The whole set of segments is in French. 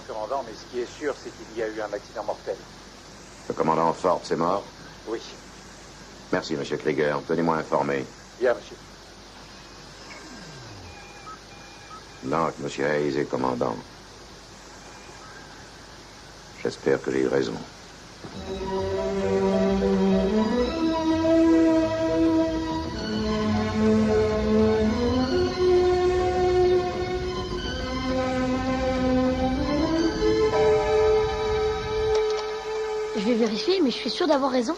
commandant, mais ce qui est sûr, c'est qu'il y a eu un accident mortel. Le commandant Forbes est mort? Oui. Merci, monsieur Krieger. Tenez-moi informé. Bien, monsieur. Donc, monsieur Hayes est commandant. J'espère que j'ai eu raison. Je vais vérifier, mais je suis sûr d'avoir raison.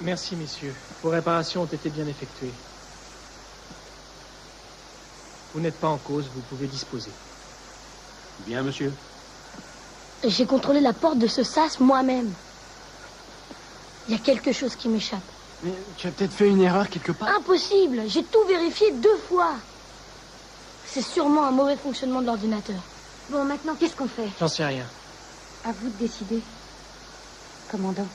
Merci, messieurs. Vos réparations ont été bien effectuées. Vous n'êtes pas en cause, vous pouvez disposer. Bien, monsieur. J'ai contrôlé la porte de ce sas moi-même. Il y a quelque chose qui m'échappe. Mais tu as peut-être fait une erreur quelque part. Impossible! J'ai tout vérifié 2 fois. C'est sûrement un mauvais fonctionnement de l'ordinateur. Bon, maintenant, qu'est-ce qu'on fait? J'en sais rien. À vous de décider. Commandant.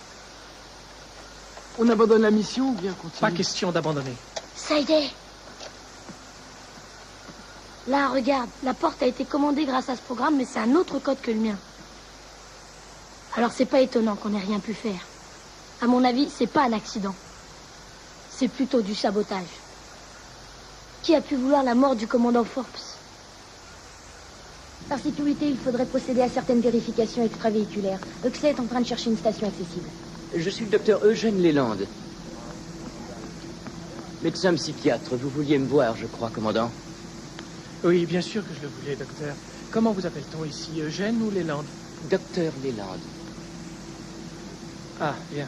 On abandonne la mission ou bien continue? Pas question d'abandonner. Ça y est. Là, regarde, la porte a été commandée grâce à ce programme, mais c'est un autre code que le mien. Alors c'est pas étonnant qu'on n'ait rien pu faire. À mon avis, c'est pas un accident. C'est plutôt du sabotage. Qui a pu vouloir la mort du commandant Forbes? Par sécurité, il faudrait procéder à certaines vérifications extravéhiculaires. Huxley est en train de chercher une station accessible. Je suis le docteur Eugène Leland. Médecin psychiatre, vous vouliez me voir, je crois, commandant. Oui, bien sûr que je le voulais, docteur. Comment vous appelle-t-on ici, Eugène ou Leland? Docteur Leland. Ah, bien.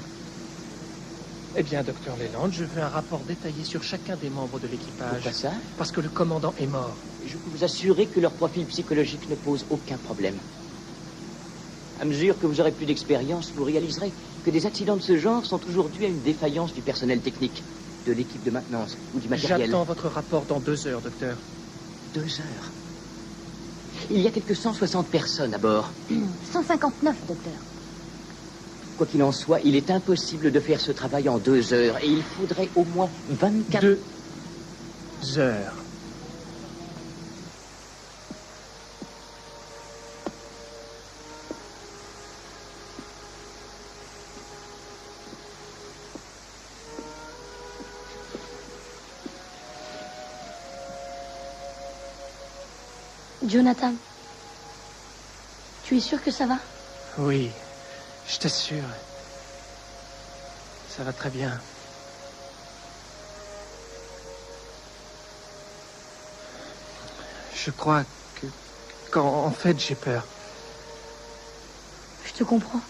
Eh bien, docteur Leland, je veux un rapport détaillé sur chacun des membres de l'équipage. Pourquoi ça? Parce que le commandant est mort. Je peux vous assurer que leur profil psychologique ne pose aucun problème. À mesure que vous aurez plus d'expérience, vous réaliserez que des accidents de ce genre sont toujours dus à une défaillance du personnel technique, de l'équipe de maintenance ou du matériel. J'attends votre rapport dans 2 heures, docteur. 2 heures? Il y a quelques 160 personnes à bord. 159, docteur. Quoi qu'il en soit, il est impossible de faire ce travail en 2 heures et il faudrait au moins 24... 2 heures. Jonathan, tu es sûr que ça va? Oui, je t'assure. Ça va très bien. Je crois qu'en fait, j'ai peur. Je te comprends.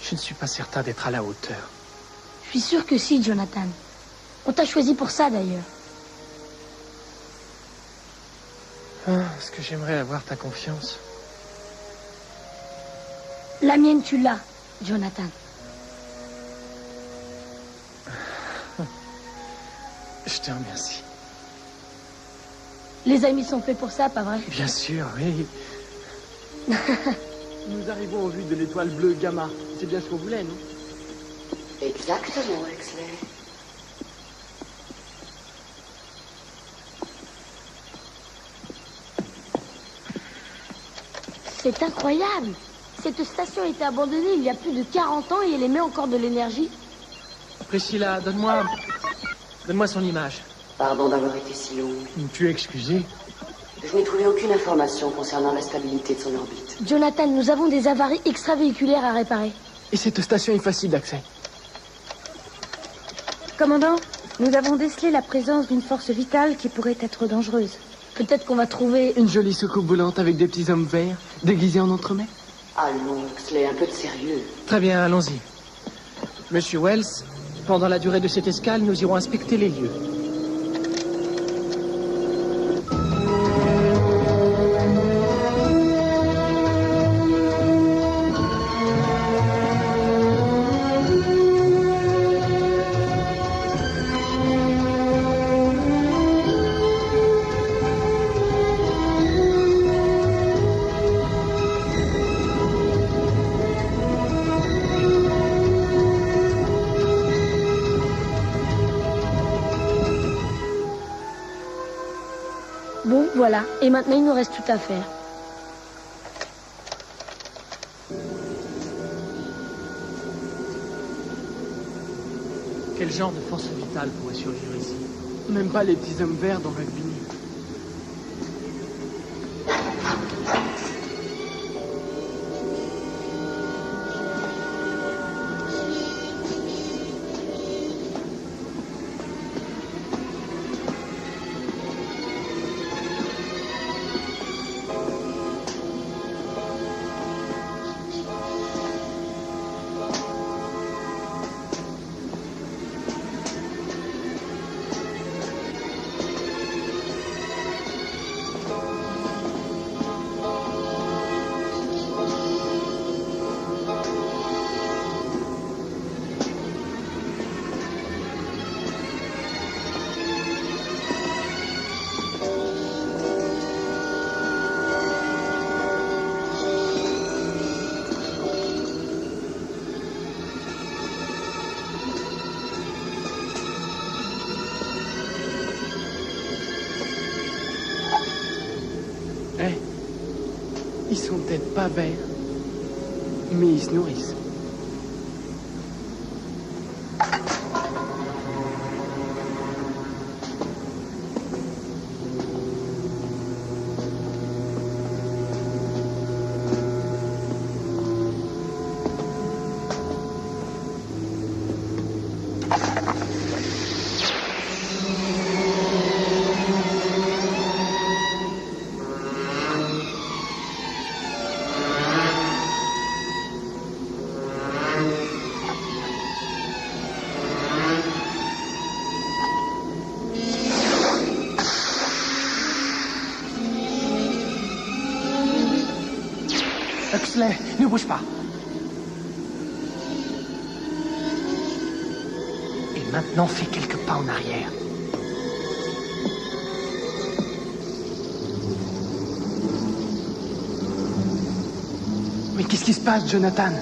Je ne suis pas certain d'être à la hauteur. Je suis sûr que si, Jonathan. On t'a choisi pour ça, d'ailleurs. Est-ce que j'aimerais avoir ta confiance? La mienne, tu l'as, Jonathan. Je te remercie. Les amis sont faits pour ça, pas vrai? Bien sûr, oui. Nous arrivons au vu de l'étoile bleue Gamma. C'est bien ce qu'on voulait, non? Exactement, Huxley. C'est incroyable. Cette station a été abandonnée il y a plus de 40 ans et elle émet encore de l'énergie. Priscilla, donne-moi son image. Pardon d'avoir été si long. Tu es excusé? Je n'ai trouvé aucune information concernant la stabilité de son orbite. Jonathan, nous avons des avaries extravéhiculaires à réparer. Et cette station est facile d'accès. Commandant, nous avons décelé la présence d'une force vitale qui pourrait être dangereuse. Peut-être qu'on va trouver... Une jolie soucoupe volante avec des petits hommes verts, déguisés en entremets. Allons, Huxley, un peu de sérieux. Très bien, allons-y. Monsieur Wells, pendant la durée de cette escale, nous irons inspecter les lieux. Voilà, et maintenant il nous reste tout à faire. Quel genre de force vitale pourrait survivre ici? Même pas les petits hommes verts dans Rugby. Ils sont peut-être pas bêtes, mais ils se nourrissent. Huxley, ne bouge pas. Et maintenant, fais quelques pas en arrière. Mais qu'est-ce qui se passe, Jonathan?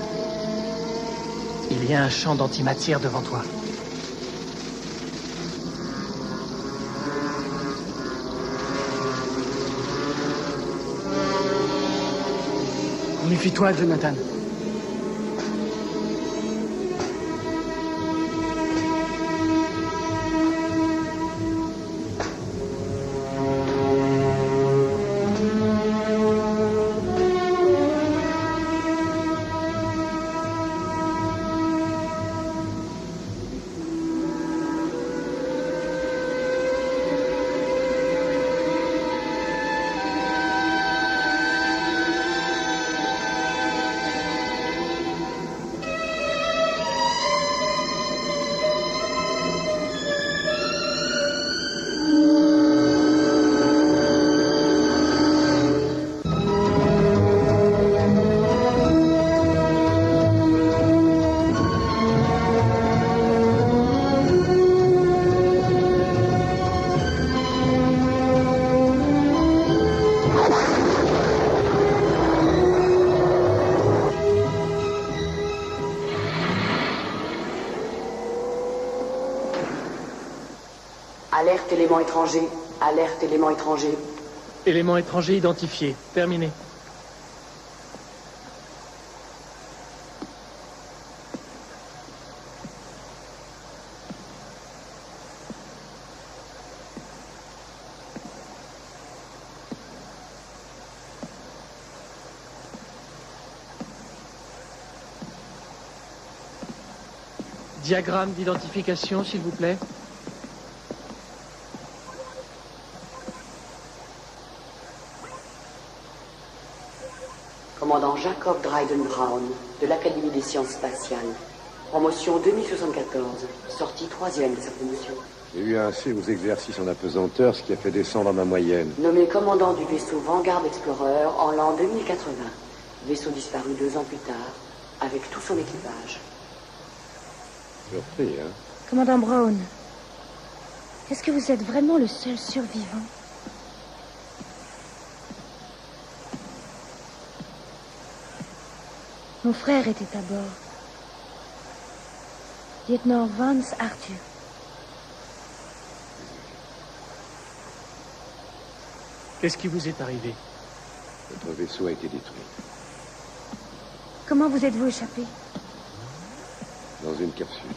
Il y a un champ d'antimatière devant toi. Méfie-toi, Jonathan. Alerte élément étranger. Alerte élément étranger. Élément étranger identifié. Terminé. Diagramme d'identification, s'il vous plaît. Commandant Jacob Dryden Brown, de l'Académie des sciences spatiales. Promotion 2074, sortie 3e de sa promotion. J'ai eu assez aux exercices en apesanteur, ce qui a fait descendre ma moyenne. Nommé commandant du vaisseau Vanguard Explorer en l'an 2080. Vaisseau disparu 2 ans plus tard, avec tout son équipage. Surpris, hein? Commandant Brown, est-ce que vous êtes vraiment le seul survivant? Mon frère était à bord. Lieutenant Vance Arthur. Qu'est-ce qui vous est arrivé? Votre vaisseau a été détruit. Comment vous êtes-vous échappé? Dans une capsule.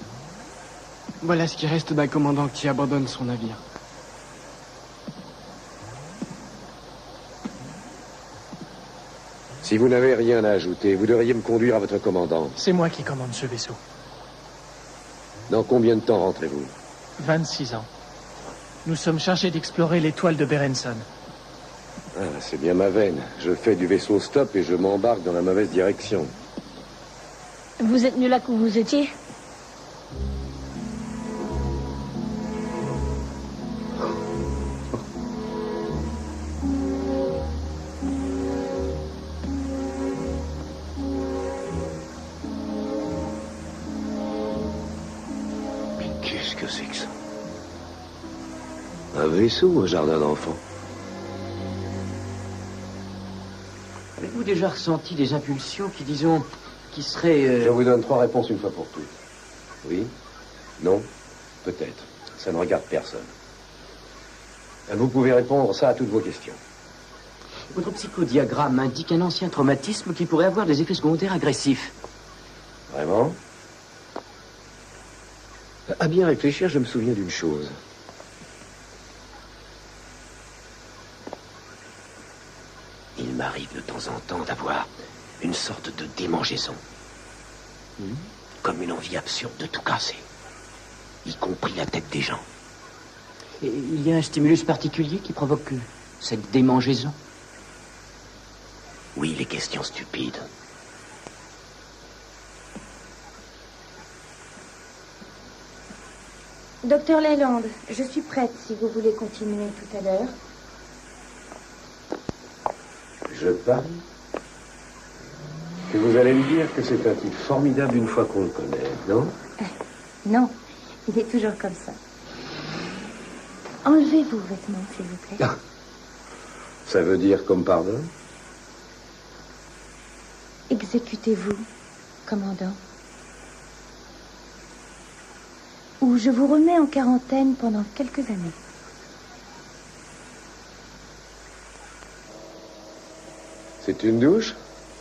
Voilà ce qui reste d'un commandant qui abandonne son navire. Si vous n'avez rien à ajouter, vous devriez me conduire à votre commandant. C'est moi qui commande ce vaisseau. Dans combien de temps rentrez-vous? 26 ans. Nous sommes chargés d'explorer l'étoile de Berenson. Ah, c'est bien ma veine. Je fais du vaisseau stop et je m'embarque dans la mauvaise direction. Vous êtes mieux là que vous étiez? Mais qu'est-ce que c'est que ça? Un vaisseau ou un jardin d'enfants? Avez-vous déjà ressenti des impulsions qui, disons, qui seraient... Je vous donne 3 réponses une fois pour toutes. Oui? Non? Peut-être. Ça ne regarde personne. Vous pouvez répondre ça à toutes vos questions. Votre psychodiagramme indique un ancien traumatisme qui pourrait avoir des effets secondaires agressifs. Vraiment? À bien réfléchir, je me souviens d'une chose. Il m'arrive de temps en temps d'avoir une sorte de démangeaison. Comme une envie absurde de tout casser. Y compris la tête des gens. Et il y a un stimulus particulier qui provoque cette démangeaison? Oui, les questions stupides. Docteur Leyland, je suis prête si vous voulez continuer tout à l'heure. Je parie que vous allez me dire que c'est un type formidable une fois qu'on le connaît, non? Non, il est toujours comme ça. Enlevez vos vêtements, s'il vous plaît. Ah. Ça veut dire comme pardon? Exécutez-vous, commandant. Ou je vous remets en quarantaine pendant quelques années. C'est une douche?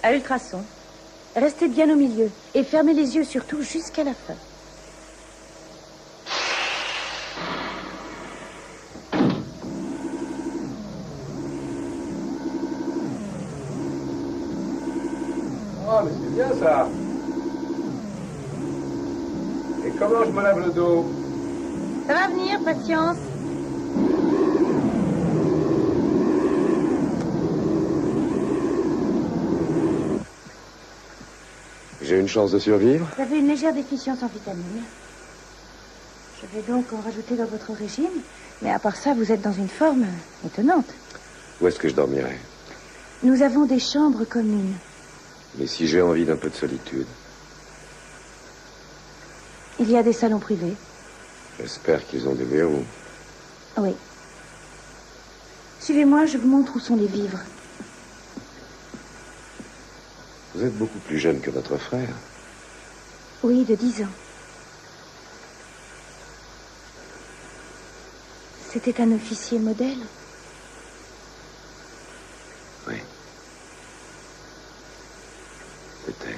À ultrasons. Restez bien au milieu et fermez les yeux surtout jusqu'à la fin. Oh, mais c'est bien ça. Et comment je me lave le dos? Ça va venir, patience. J'ai une chance de survivre? Vous avez une légère déficience en vitamines. Je vais donc en rajouter dans votre régime. Mais à part ça, vous êtes dans une forme étonnante. Où est-ce que je dormirai? Nous avons des chambres communes. Mais si j'ai envie d'un peu de solitude? Il y a des salons privés. J'espère qu'ils ont des verrous. Oui. Suivez-moi, je vous montre où sont les vivres. Vous êtes beaucoup plus jeune que votre frère. Oui, de 10 ans. C'était un officier modèle. Oui. C'était.